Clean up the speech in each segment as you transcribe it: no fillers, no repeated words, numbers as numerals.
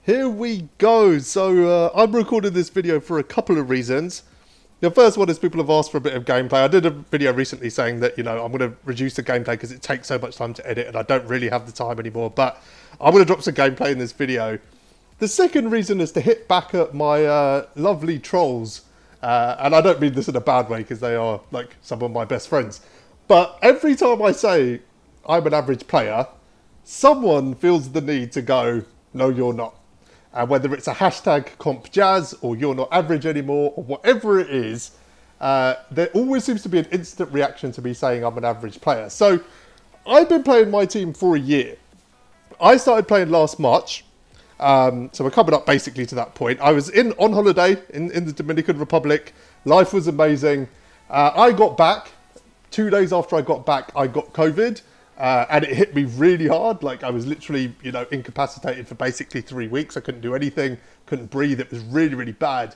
Here we go. So I'm recording this video for a couple of reasons. The first one is people have asked for a bit of gameplay. I did a video recently saying that, I'm going to reduce the gameplay because it takes so much time to edit and I don't really have the time anymore. But I'm going to drop some gameplay in this video. The second reason is to hit back at my lovely trolls. And I don't mean this in a bad way because they are like some of my best friends. But every time I say I'm an average player, someone feels the need to go, no, you're not. Whether it's a hashtag #CompJazz or you're not average anymore or whatever it is, there always seems to be an instant reaction to me saying I'm an average player. So I've been playing MyTeam for a year. I started playing last March. So we're coming up basically to that point. I was on holiday in the Dominican Republic. Life was amazing. I got back. 2 days after I got back, I got COVID. And it hit me really hard. Like I was literally, incapacitated for basically 3 weeks. I couldn't do anything, couldn't breathe. It was really, really bad.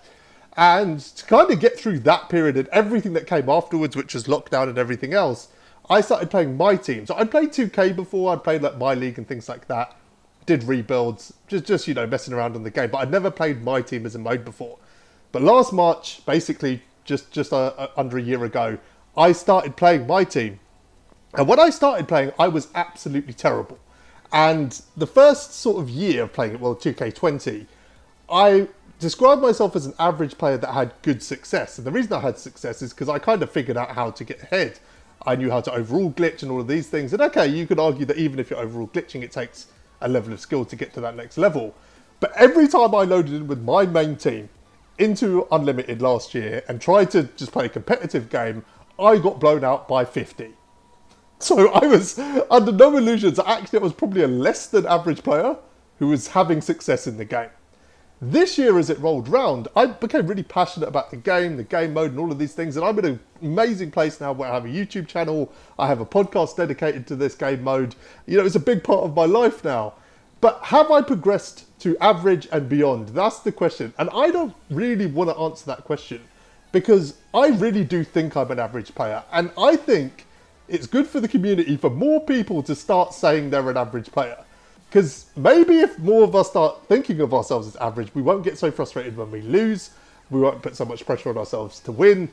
And to kind of get through that period and everything that came afterwards, which was lockdown and everything else, I started playing MyTeam. So I'd played 2K before. I'd played like My League and things like that. Did rebuilds, just messing around on the game. But I'd never played MyTeam as a mode before. But last March, basically just under a year ago, I started playing MyTeam. And when I started playing, I was absolutely terrible. And the first sort of year of playing it, 2K20, I described myself as an average player that had good success. And the reason I had success is because I kind of figured out how to get ahead. I knew how to overall glitch and all of these things. And okay, you could argue that even if you're overall glitching, it takes a level of skill to get to that next level. But every time I loaded in with my main team into Unlimited last year and tried to just play a competitive game, I got blown out by 50. So I was under no illusions. Actually, I was probably a less than average player who was having success in the game. This year, as it rolled round, I became really passionate about the game mode and all of these things. And I'm in an amazing place now where I have a YouTube channel. I have a podcast dedicated to this game mode. It's a big part of my life now. But have I progressed to average and beyond? That's the question. And I don't really want to answer that question because I really do think I'm an average player. And I think it's good for the community for more people to start saying they're an average player. Because maybe if more of us start thinking of ourselves as average, we won't get so frustrated when we lose. We won't put so much pressure on ourselves to win.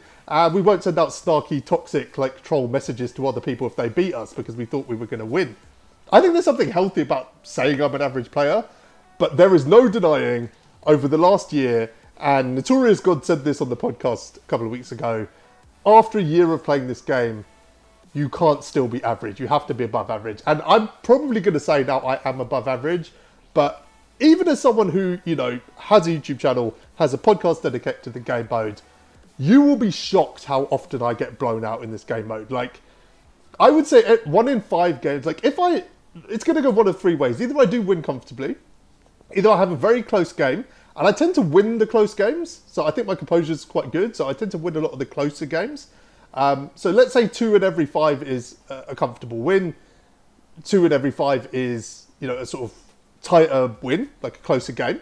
We won't send out snarky, toxic, troll messages to other people if they beat us because we thought we were going to win. I think there's something healthy about saying I'm an average player, but there is no denying over the last year, and Notorious God said this on the podcast a couple of weeks ago, after a year of playing this game, you can't still be average. You have to be above average. And I'm probably going to say now I am above average. But even as someone who, has a YouTube channel, has a podcast dedicated to the game mode, you will be shocked how often I get blown out in this game mode. I would say 1 in 5 games, it's going to go one of 3 ways. Either I do win comfortably, either I have a very close game, and I tend to win the close games. So I think my composure is quite good. So I tend to win a lot of the closer games. So let's say 2 in every 5 is a comfortable win. 2 in every 5 is, a sort of tighter win, like a closer game.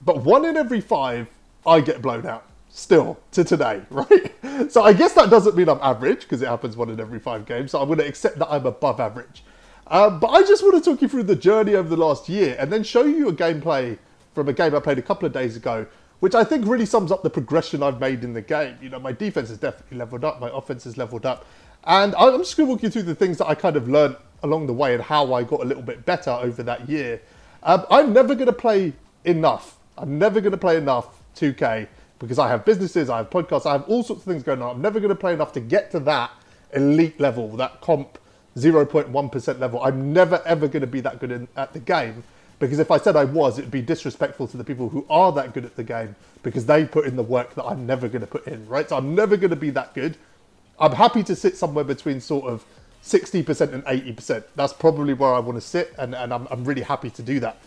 But 1 in every 5, I get blown out still to today, right? So I guess that doesn't mean I'm average because it happens 1 in every 5 games. So I'm going to accept that I'm above average. But I just want to talk you through the journey over the last year and then show you a gameplay from a game I played a couple of days ago, which I think really sums up the progression I've made in the game. My defense has definitely leveled up, my offense has leveled up. And I'm just going to walk you through the things that I kind of learned along the way and how I got a little bit better over that year. I'm never going to play enough. I'm never going to play enough 2K because I have businesses, I have podcasts, I have all sorts of things going on. I'm never going to play enough to get to that elite level, that comp 0.1% level. I'm never, ever going to be that good at the game. Because if I said I was, it'd be disrespectful to the people who are that good at the game because they put in the work that I'm never going to put in, right? So I'm never going to be that good. I'm happy to sit somewhere between sort of 60% and 80%. That's probably where I want to sit, and I'm really happy to do that.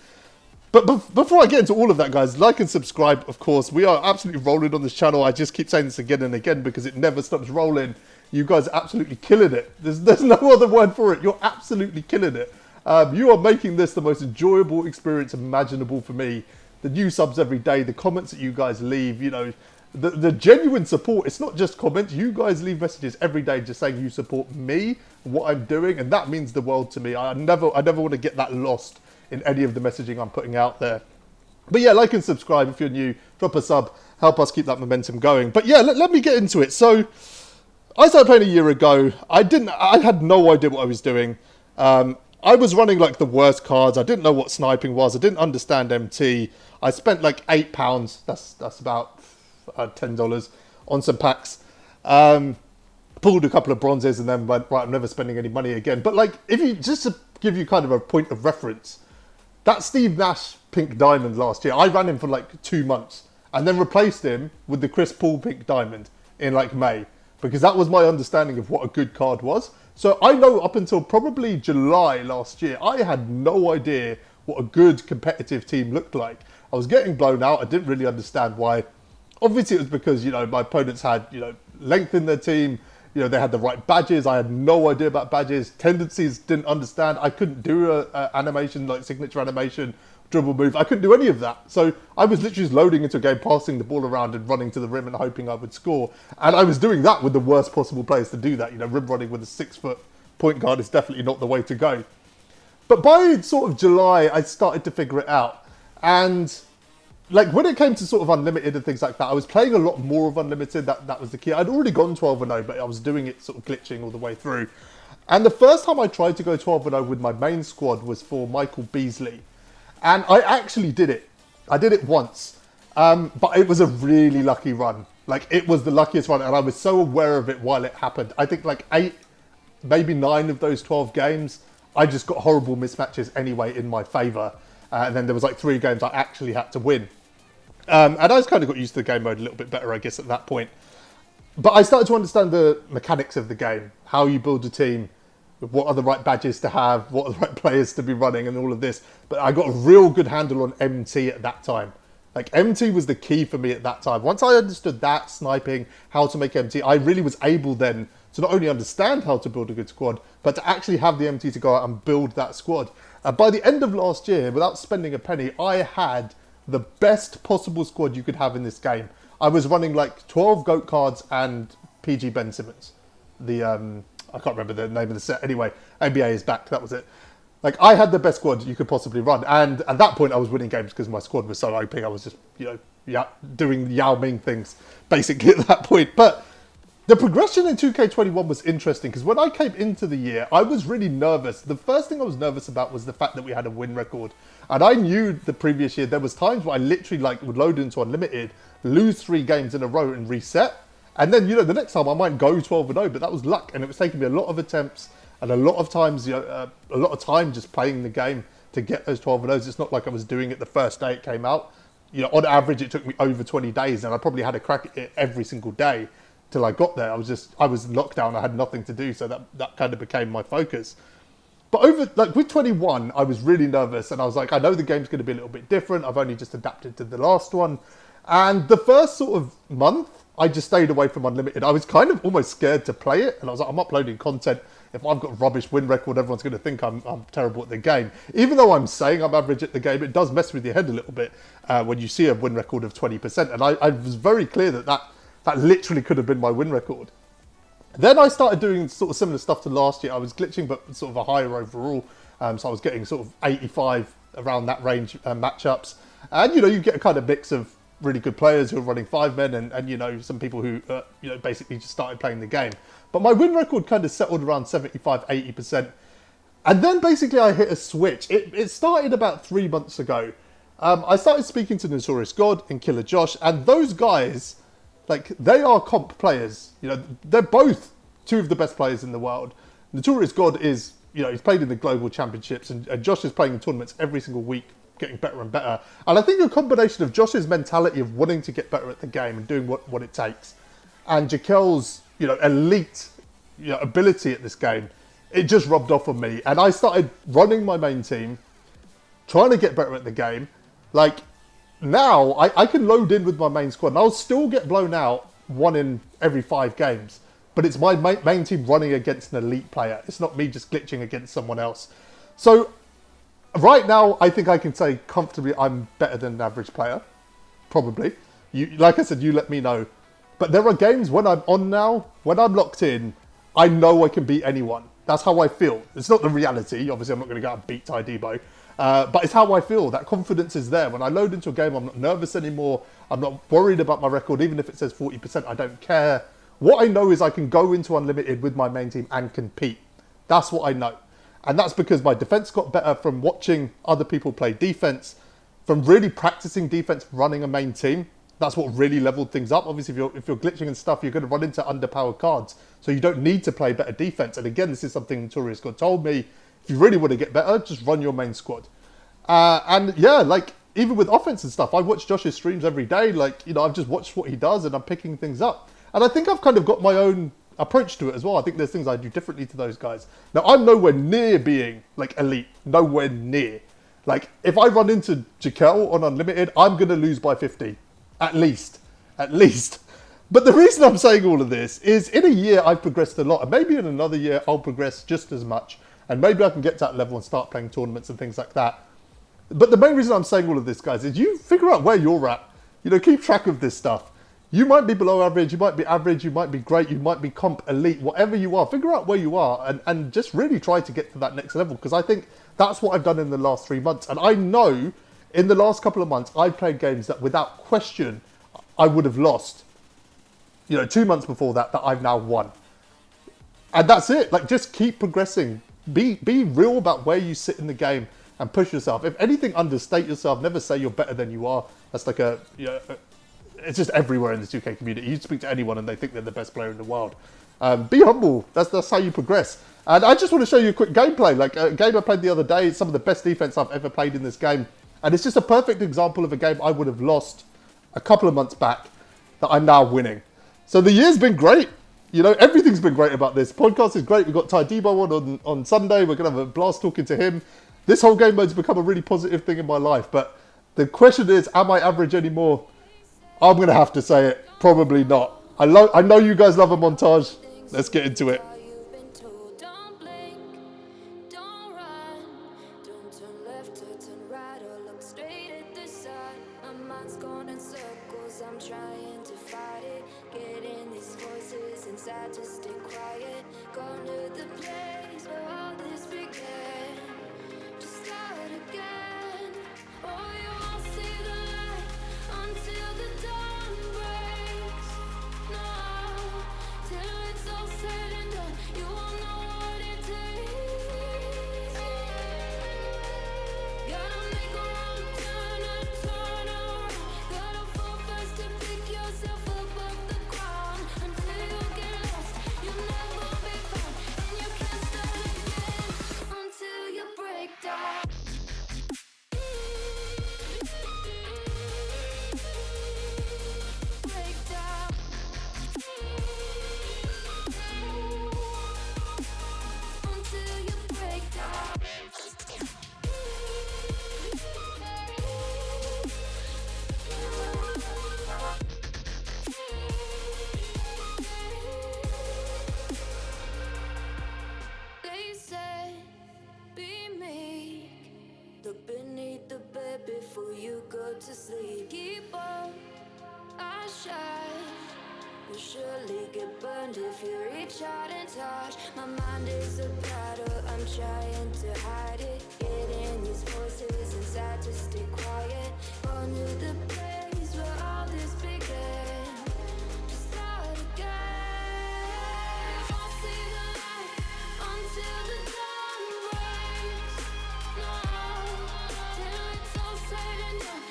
But before I get into all of that, guys, like and subscribe, of course. We are absolutely rolling on this channel. I just keep saying this again and again because it never stops rolling. You guys are absolutely killing it. There's no other word for it. You're absolutely killing it. You are making this the most enjoyable experience imaginable for me. The new subs every day, the comments that you guys leave, the genuine support. It's not just comments. You guys leave messages every day just saying you support me, what I'm doing, and that means the world to me. I never want to get that lost in any of the messaging I'm putting out there. But yeah, like and subscribe if you're new. Drop a sub. Help us keep that momentum going. But yeah, let me get into it. So I started playing a year ago. I had no idea what I was doing. I was running like the worst cards. I didn't know what sniping was. I didn't understand MT. I spent like £8. That's about $10 on some packs. Pulled a couple of bronzes and then went, right, I'm never spending any money again. But like, if you just to give you kind of a point of reference, that Steve Nash pink diamond last year, I ran him for like 2 months and then replaced him with the Chris Paul pink diamond in like May, because that was my understanding of what a good card was. So I know up until probably July last year, I had no idea what a good competitive team looked like. I was getting blown out. I didn't really understand why. Obviously it was because, you know, my opponents had, you know, length in their team. You know, they had the right badges. I had no idea about badges. Tendencies, didn't understand. I couldn't do a animation, like signature animation, dribble move. I couldn't do any of that. So I was literally just loading into a game, passing the ball around and running to the rim and hoping I would score. And I was doing that with the worst possible players to do that. You know, rim running with a 6-foot point guard is definitely not the way to go. But by sort of July, I started to figure it out. And like when it came to sort of unlimited and things like that, I was playing a lot more of unlimited. That was the key. I'd already gone 12-0, but I was doing it sort of glitching all the way through. And the first time I tried to go 12-0 with my main squad was for Michael Beasley. And I actually did it. I did it once. But it was a really lucky run. Like, it was the luckiest run, and I was so aware of it while it happened. I think like 8, maybe 9 of those 12 games, I just got horrible mismatches anyway in my favour. And then there was like 3 games I actually had to win. And I just kind of got used to the game mode a little bit better, I guess, at that point. But I started to understand the mechanics of the game, how you build a team, what are the right badges to have, what are the right players to be running, and all of this. But I got a real good handle on MT at that time. Like, MT was the key for me at that time. Once I understood that, sniping, how to make MT, I really was able then to not only understand how to build a good squad, but to actually have the MT to go out and build that squad. By the end of last year, without spending a penny, I had the best possible squad you could have in this game. I was running like 12 GOAT cards and PG Ben Simmons. I can't remember the name of the set. Anyway, NBA is back. That was it. Like, I had the best squad you could possibly run. And at that point, I was winning games because my squad was so OP. I was just, you know, doing Yao Ming things, basically, at that point. But the progression in 2K21 was interesting because when I came into the year, I was really nervous. The first thing I was nervous about was the fact that we had a win record. And I knew the previous year, there was times where I literally like would load into Unlimited, lose 3 games in a row and reset. And then, you know, the next time I might go 12-0, but that was luck. And it was taking me a lot of attempts and a lot of times, you know, a lot of time just playing the game to get those 12-0s. It's not like I was doing it the first day it came out. You know, on average, it took me over 20 days and I probably had a crack at it every single day till I got there. I was in lockdown. I had nothing to do. So that kind of became my focus. But with 21, I was really nervous and I was like, I know the game's going to be a little bit different. I've only just adapted to the last one. And the first sort of month, I just stayed away from Unlimited. I was kind of almost scared to play it. And I was like, I'm uploading content. If I've got a rubbish win record, everyone's going to think I'm terrible at the game. Even though I'm saying I'm average at the game, it does mess with your head a little bit when you see a win record of 20%. And I was very clear that literally could have been my win record. Then I started doing sort of similar stuff to last year. I was glitching, but sort of a higher overall. So I was getting sort of 85 around that range matchups. And, you know, you get a kind of mix of really good players who are running 5-men and you know, some people who, you know, basically just started playing the game. But my win record kind of settled around 75, 80%. And then basically I hit a switch. It started about 3 months ago. I started speaking to Notorious God and Killer Josh, and those guys, like, they are comp players. You know, they're both 2 of the best players in the world. Notorious God is, you know, he's played in the global championships, and Josh is playing in tournaments every single week, getting better and better. And I think a combination of Josh's mentality of wanting to get better at the game and doing what it takes, and Jakel's, you know, elite, you know, ability at this game, it just rubbed off on me. And I started running my main team, trying to get better at the game. Like, now I can load in with my main squad and I'll still get blown out 1 in every 5 games. But it's my main team running against an elite player. It's not me just glitching against someone else. So right now, I think I can say comfortably I'm better than an average player. Probably. Like I said, you let me know. But there are games when I'm on now, when I'm locked in, I know I can beat anyone. That's how I feel. It's not the reality. Obviously, I'm not going to go out and beat Ty Debo. But it's how I feel. That confidence is there. When I load into a game, I'm not nervous anymore. I'm not worried about my record. Even if it says 40%, I don't care. What I know is I can go into Unlimited with my main team and compete. That's what I know. And that's because my defense got better from watching other people play defense, from really practicing defense, running a main team. That's what really leveled things up. Obviously, if you're glitching and stuff, you're going to run into underpowered cards. So you don't need to play better defense. And again, this is something Notorious God told me. If you really want to get better, just run your main squad. And yeah, like even with offense and stuff, I watch Josh's streams every day. Like, you know, I've just watched what he does and I'm picking things up. And I think I've kind of got my own approach to it as well. I think there's things I do differently to those guys. Now, I'm nowhere near being like elite, nowhere near. Like if I run into Jaquel on Unlimited, I'm going to lose by 50. At least. But the reason I'm saying all of this is in a year I've progressed a lot, and maybe in another year I'll progress just as much, and maybe I can get to that level and start playing tournaments and things like that. But the main reason I'm saying all of this, guys, is you figure out where you're at. You know, keep track of this stuff. You might be below average, you might be average, you might be great, you might be comp elite, whatever you are, figure out where you are and just really try to get to that next level, because I think that's what I've done in the last 3 months. And I know in the last couple of months, I've played games that without question, I would have lost. You know, 2 months before that I've now won. And that's it. Like, just keep progressing. Be real about where you sit in the game and push yourself. If anything, understate yourself. Never say you're better than you are. That's like it's just everywhere in the 2K community. You speak to anyone and they think they're the best player in the world. Be humble. That's how you progress. And I just want to show you a quick gameplay. Like a game I played the other day. It's some of the best defense I've ever played in this game. And it's just a perfect example of a game I would have lost a couple of months back that I'm now winning. So the year's been great. You know, everything's been great about this. Podcast is great. We've got Ty Debo on Sunday. We're going to have a blast talking to him. This whole game mode's become a really positive thing in my life. But the question is, am I average anymore? I'm going to have to say it. Probably not. I know you guys love a montage. Let's get into it. To sleep, keep on. I shine. You'll surely get burned if you reach out and touch. My mind is a battle, I'm trying to hide it. Getting these voices inside to stay quiet. On to the place where all this began. Just start again. I'll see the light until the dawn breaks. No, till it's all said and done.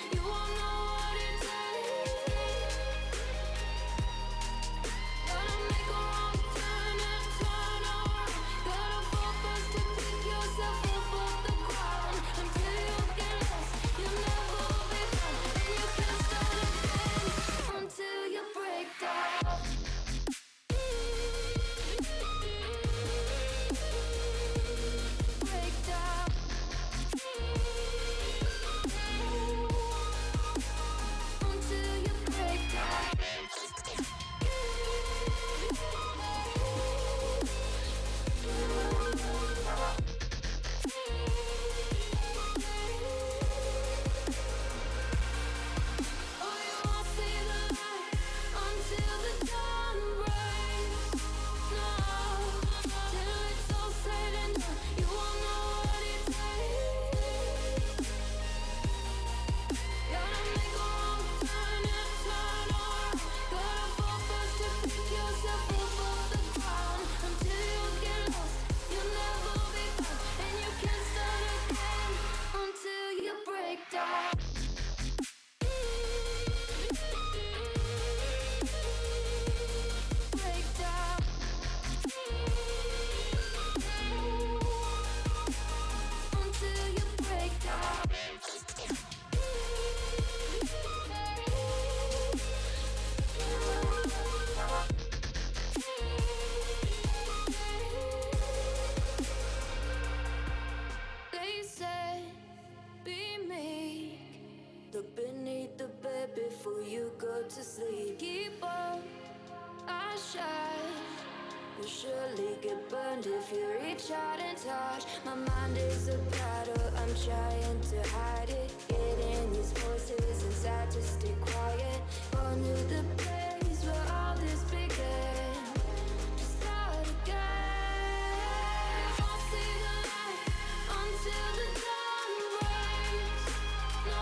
My mind is a battle, I'm trying to hide it. Getting these voices inside to stay quiet. On to the place where all this began. Just start again. Won't see the light until the dawn breaks. No,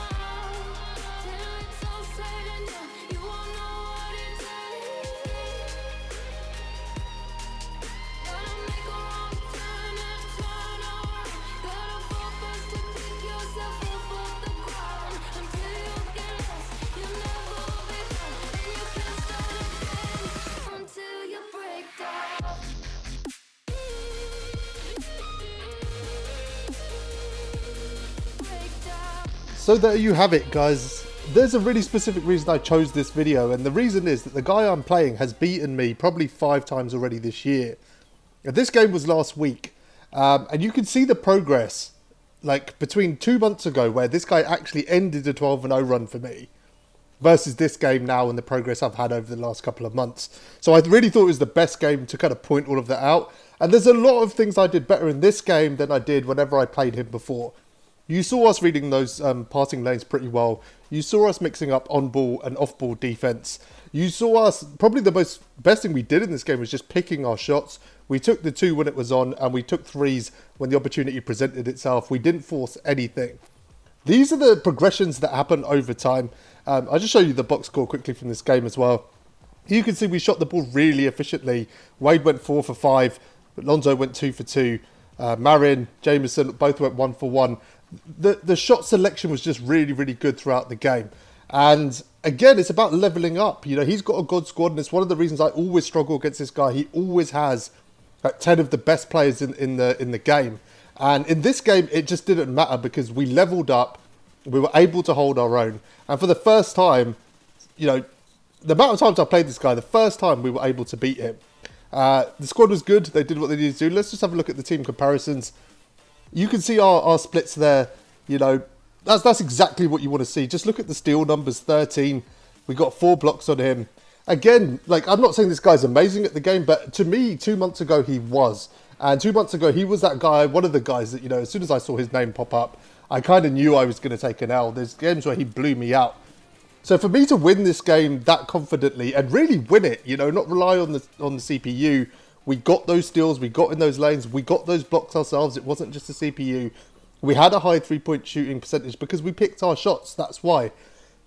till it's all said and done, you won't know what it takes. Gotta make a wrong turn and turn around. Gotta fall first to pick yourself up off the ground. Until you get lost, you'll never be found. And you can't start again until you break down. Break down. So there you have it, guys. There's a really specific reason I chose this video, and the reason is that the guy I'm playing has beaten me probably 5 times already this year. Now, this game was last week, and you can see the progress, like between 2 months ago where this guy actually ended a 12-0 run for me, versus this game now and the progress I've had over the last couple of months. So I really thought it was the best game to kind of point all of that out. And there's a lot of things I did better in this game than I did whenever I played him before. You saw us reading those passing lanes pretty well. You saw us mixing up on-ball and off-ball defense. You saw us, probably the best thing we did in this game was just picking our shots. We took the 2 when it was on, and we took 3s when the opportunity presented itself. We didn't force anything. These are the progressions that happen over time. I'll just show you the box score quickly from this game as well. You can see we shot the ball really efficiently. Wade went 4 for 5, but Lonzo went 2 for 2. Marin, Jameson both went 1 for 1. The shot selection was just really, really good throughout the game. And again, it's about leveling up. You know, he's got a good squad, and it's one of the reasons I always struggle against this guy. He always has like 10 of the best players in the game. And in this game, it just didn't matter because we leveled up. We were able to hold our own. And for the first time, you know, the amount of times I played this guy, the first time we were able to beat him. The squad was good. They did what they needed to do. Let's just have a look at the team comparisons. You can see our splits there. You know, that's exactly what you want to see. Just look at the steal numbers, 13. We got 4 blocks on him. Again, like, I'm not saying this guy's amazing at the game, but to me, 2 months ago, he was. And 2 months ago, he was that guy, one of the guys that, you know, as soon as I saw his name pop up, I kind of knew I was going to take an L. There's games where he blew me out. So for me to win this game that confidently and really win it, you know, not rely on the CPU, we got those steals, we got in those lanes, we got those blocks ourselves. It wasn't just the CPU. We had a high 3-point shooting percentage because we picked our shots. That's why.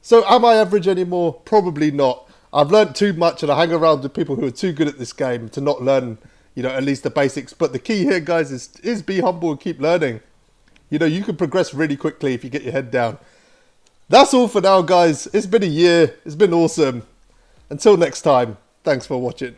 So am I average anymore? Probably not. I've learned too much and I hang around with people who are too good at this game to not learn, you know, at least the basics. But the key here, guys, is be humble and keep learning. You know, you can progress really quickly if you get your head down. That's all for now, guys. It's been a year. It's been awesome. Until next time, thanks for watching.